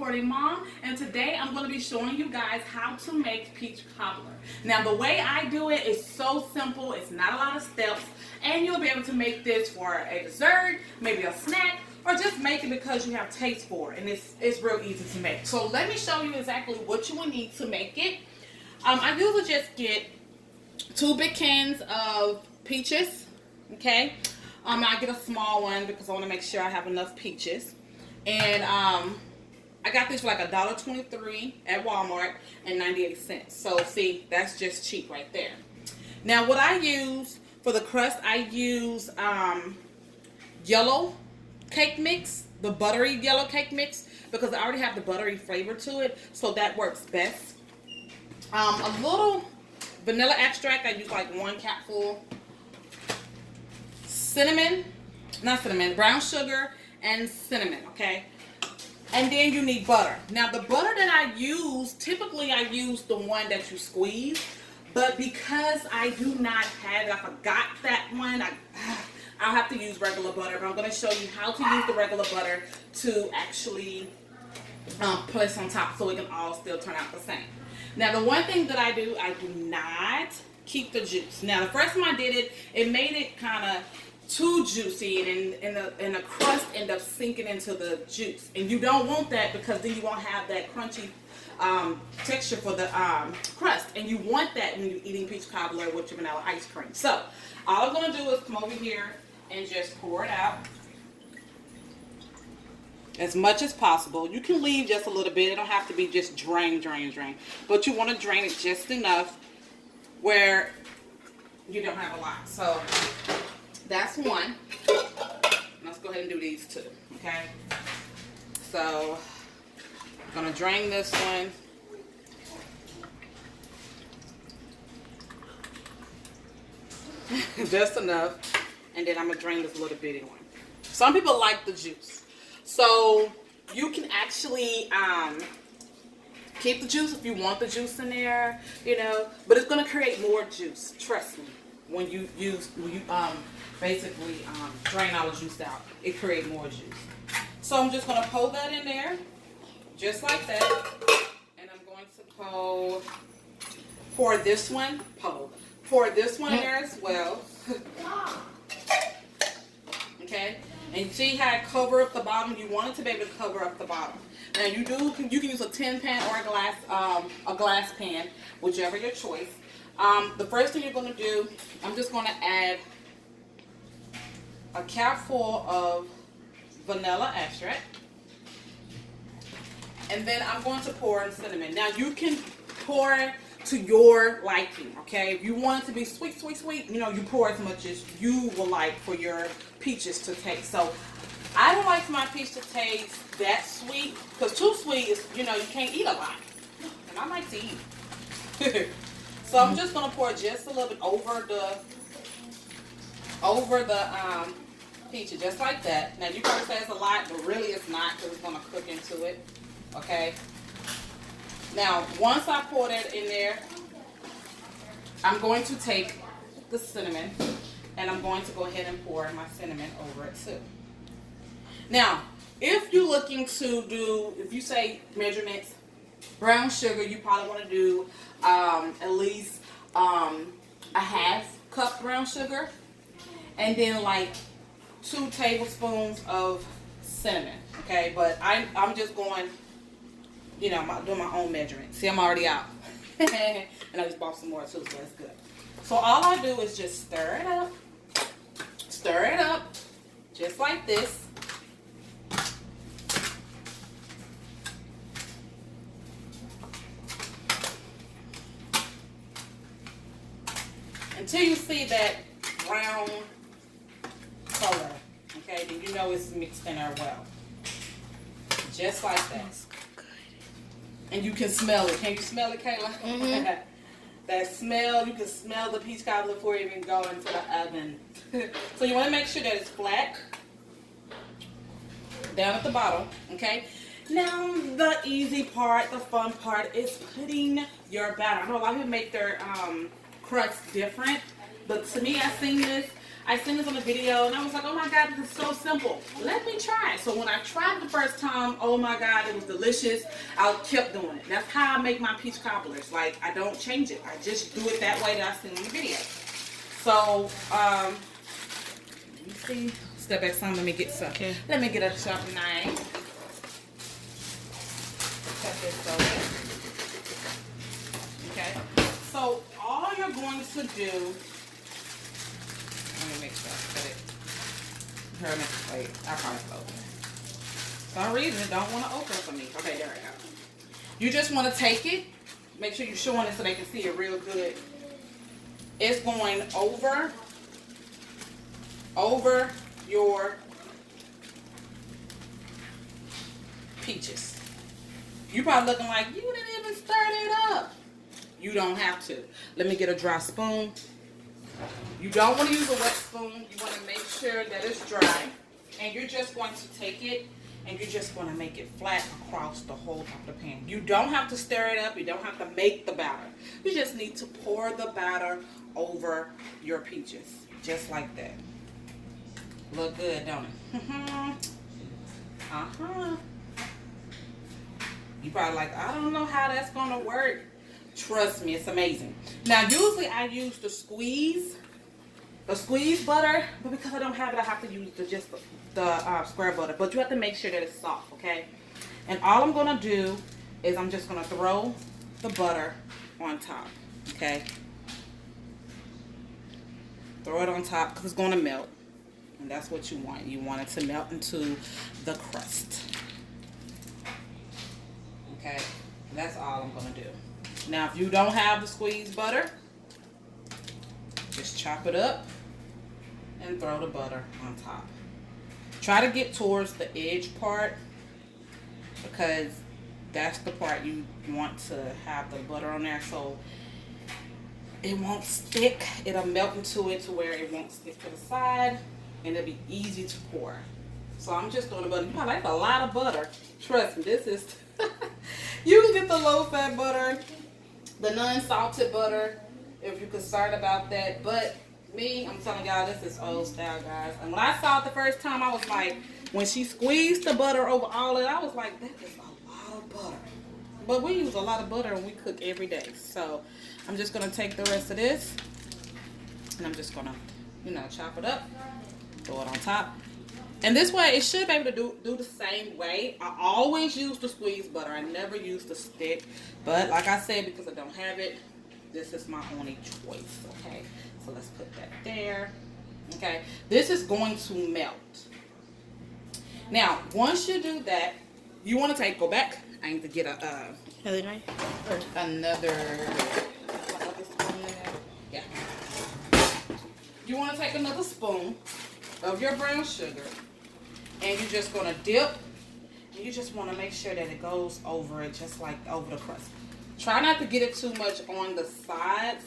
TEE-SHIRT21, and today I'm going to be showing you guys how to make peach cobbler. Now the way I do it is so simple, it's not a lot of steps, and you'll be able to make this for a dessert, maybe a snack, or just make it because you have taste for it, and it's real easy to make. So let me show you exactly what you will need to make it. I usually just get 2 big cans of peaches, okay? I get a small one because I want to make sure I have enough peaches. And I got these for like $1.23 at Walmart and 98 cents. So see, that's just cheap right there. Now what I use for the crust, I use yellow cake mix, the buttery yellow cake mix, because I already have the buttery flavor to it, so that works best. A little vanilla extract, I use like 1 capful. Brown sugar and cinnamon, okay? And then you need butter. Now the butter that I use, typically I use the one that you squeeze, but because I do not have it, I forgot that one, I'll have to use regular butter, but I'm going to show you how to use the regular butter to actually place on top so it can all still turn out the same. Now the one thing that I do not keep the juice. Now the first time I did it, it made it kind of too juicy, and the crust end up sinking into the juice, and you don't want that because then you won't have that crunchy texture for the crust, and you want that when you're eating peach cobbler with your vanilla ice cream. So all I'm going to do is come over here and just pour it out as much as possible. You can leave just a little bit. It don't have to be just drain, but you want to drain it just enough where you don't have a lot. So that's one. Let's go ahead and do these 2, okay? So I'm gonna drain this one. Just enough. And then I'm gonna drain this little bitty one. Some people like the juice, so you can actually keep the juice if you want the juice in there, you know, but it's gonna create more juice, trust me. When you basically drain all the juice out, it creates more juice. So I'm just going to pour that in there, just like that, and I'm going to pour this one in there as well. Okay, and you see how it cover up the bottom? You want it to be able to cover up the bottom. Now you can use a tin pan or a glass pan, whichever your choice. The first thing you're going to do, I'm just going to add a capful of vanilla extract, and then I'm going to pour in cinnamon. Now you can pour to your liking, okay? If you want it to be sweet, you know, you pour as much as you will like for your peaches to taste. So I don't like my peach to taste that sweet, because too sweet is, you know, you can't eat a lot, and I like to eat. So I'm just going to pour just a little bit over the peaches, just like that. Now you probably say it's a lot, but really it's not, because it's going to cook into it. Okay. Now once I pour that in there, I'm going to take the cinnamon, and I'm going to go ahead and pour my cinnamon over it too. Now if you're looking to do, if you say measurements, brown sugar, you probably want to do at least a ½ cup brown sugar, and then like 2 tablespoons of cinnamon, okay? But I'm just going, you know, I'm doing my own measurement. See, I'm already out. And I just bought some more too, so that's good. So all I do is just stir it up, just like this. Until you see that brown color, okay, then you know it's mixed in there well. Just like that. And you can smell it. Can you smell it, Kayla? Mm-hmm. That smell, you can smell the peach cobbler before you even go into the oven. So you want to make sure that it's flat down at the bottom, okay? Now the easy part, the fun part is putting your batter. I know a lot of people make their crust different, but to me, I've seen this. I seen this on a video and I was like, oh my God, this is so simple. Let me try it. So when I tried it the first time, oh my God, it was delicious. I kept doing it. That's how I make my peach cobblers. Like, I don't change it. I just do it that way that I seen in the video. So, let me see. Step back some. Let me get some. Okay. Let me get a sharp knife. Cut this open. Okay. So all you're going to do. Let me make sure I cut it. Wait, I probably open it. For some reason, it don't want to open for me. Okay, there we go. You just want to take it. Make sure you're showing it so they can see it real good. It's going over your peaches. You probably looking like you didn't even stir it up. You don't have to. Let me get a dry spoon. You don't want to use a wet spoon. You want to make sure that it's dry. And you're just going to take it and you're just going to make it flat across the whole top of the pan. You don't have to stir it up. You don't have to make the batter. You just need to pour the batter over your peaches. Just like that. Look good, don't it? You probably like, I don't know how that's going to work. Trust me, it's amazing. Now, usually I use the squeeze butter, but because I don't have it, I have to use just the square butter. But you have to make sure that it's soft, okay? And all I'm going to do is I'm just going to throw the butter on top, okay? Throw it on top because it's going to melt. And that's what you want. You want it to melt into the crust. Okay? And that's all I'm going to do. Now, if you don't have the squeezed butter, just chop it up and throw the butter on top. Try to get towards the edge part because that's the part you want to have the butter on there so it won't stick. It'll melt into it to where it won't stick to the side and it'll be easy to pour. So I'm just throwing the butter. You probably like a lot of butter. Trust me, this is... You can get the low-fat butter, the non-salted butter, if you're concerned about that. But me, I'm telling y'all, this is old style, guys. And when I saw it the first time, I was like, when she squeezed the butter over all of it, I was like, that is a lot of butter. But we use a lot of butter and we cook every day. So I'm just going to take the rest of this and I'm just going to, chop it up, throw it on top. And this way, it should be able to do the same way. I always use the squeezed butter. I never use the stick. But like I said, because I don't have it, this is my only choice, okay? So let's put that there, okay? This is going to melt. Now, once you do that, you want to go back. I need to get another knife? Another, yeah. You want to take another spoon of your brown sugar and you're just going to dip and you just want to make sure that it goes over it just like over the crust. Try not to get it too much on the sides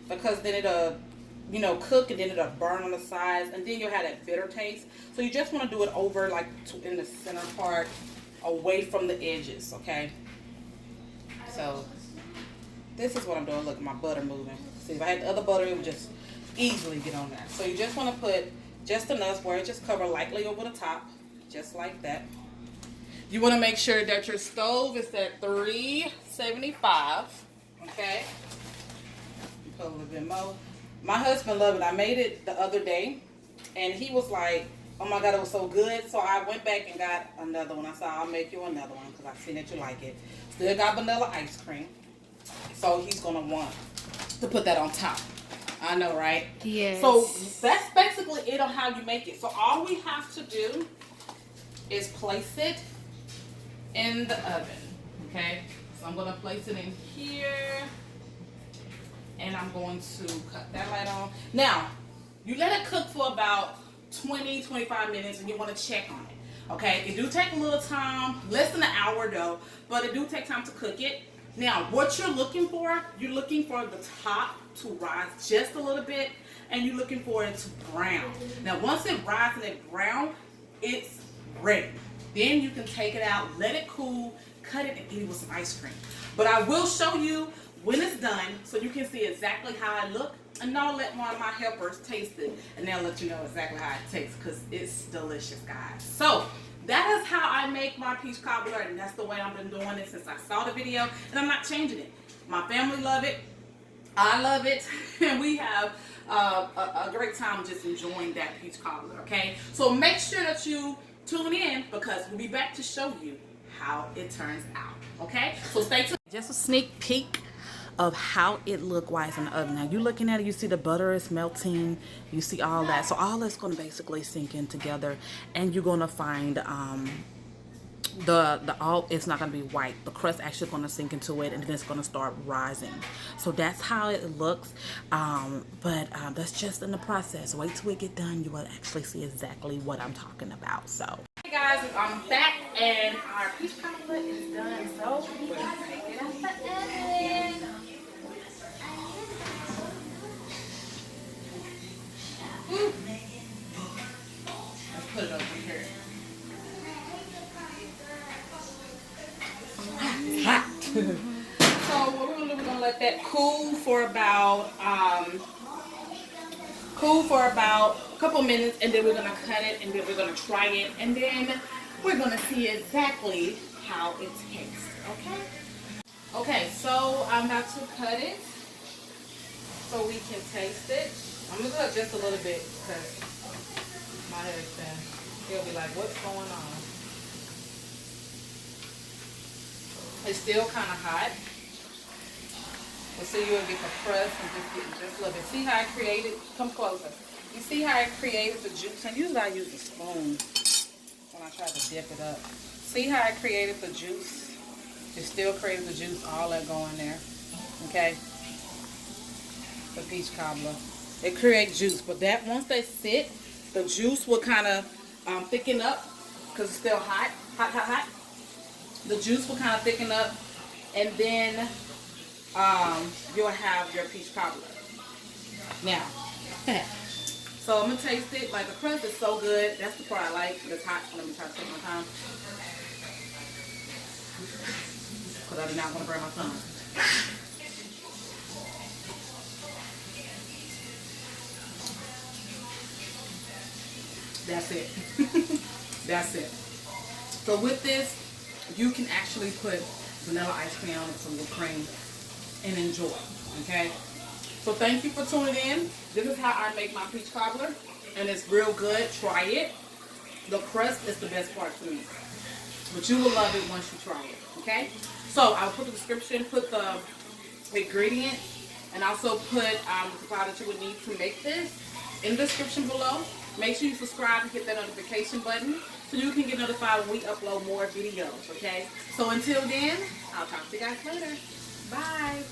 because then it'll cook and then it'll burn on the sides and then you'll have that bitter taste. So you just want to do it over like in the center part away from the edges, okay? So this is what I'm doing. Look, my butter moving. See, if I had the other butter, it would just easily get on there. So you just want to put just enough where it just cover lightly over the top, just like that. You want to make sure that your stove is at 375, okay? Put a little bit more. My husband loved it. I made it the other day, and he was like, oh my God, it was so good. So I went back and got another one. I said, I'll make you another one because I've seen that you like it. Still got vanilla ice cream. So he's going to want to put that on top. I know, right? Yes. So that's basically it on how you make it. So all we have to do is place it in the oven, okay? So I'm going to place it in here, and I'm going to cut that light on. Now, you let it cook for about 20-25 minutes, and you want to check on it, okay? It do take a little time, less than an hour though, but it do take time to cook it. Now, what you're looking for the top to rise just a little bit, and you're looking for it to brown. Now, once it rises and it brown, it's ready. Then you can take it out, let it cool, cut it, and eat it with some ice cream. But I will show you when it's done so you can see exactly how it look and I'll let one of my helpers taste it, and they'll let you know exactly how it tastes, because it's delicious, guys. So that is how I make my peach cobbler, and that's the way I've been doing it since I saw the video, and I'm not changing it. My family love it, I love it, and we have a great time just enjoying that peach cobbler, okay? So make sure that you tune in, because we'll be back to show you how it turns out, okay? So stay tuned. Just a sneak peek of how it look while it's in the oven. Now you're looking at it, you see the butter is melting, you see all that. So all that's going to basically sink in together, and you're going to find it's not going to be white. The crust actually going to sink into it, and then it's going to start rising. So that's how it looks. But that's just in the process. Wait till we get done, you will actually see exactly what I'm talking about. So hey guys, I'm back, and our peach cobbler is done. So we're going to take it out the oven. Let's put it over here. Hot. So what we're gonna do, we're gonna let that cool for about a couple minutes, and then we're gonna cut it, and then we're gonna try it, and then we're gonna see exactly how it tastes. Okay. Okay. So I'm about to cut it so we can taste it. I'm gonna do it just a little bit, because my husband, he'll be like, what's going on? It's still kind of hot. But see, you'll get the crust and just get just a little bit. See how I created? Come closer. You see how I created the juice? And usually I use a spoon when I try to dip it up. See how I created the juice? It still created the juice, all that going there. Okay? The peach cobbler. It creates juice, but that once they sit, the juice will kind of thicken up, because it's still hot. The juice will kind of thicken up, and then you'll have your peach cobbler. Now, so I'm going to taste it. Like, the crust is so good. That's the part I like, but it's hot. Let me try to take my time, because I do not want to burn my tongue. That's it. That's it. So with this, you can actually put vanilla ice cream on it, some whipped cream, and enjoy. Okay? So thank you for tuning in. This is how I make my peach cobbler, and it's real good. Try it. The crust is the best part for me, but you will love it once you try it. Okay? So I'll put the description, put the ingredients, and also put the supply that you would need to make this in the description below. Make sure you subscribe and hit that notification button so you can get notified when we upload more videos, okay? So until then, I'll talk to you guys later. Bye.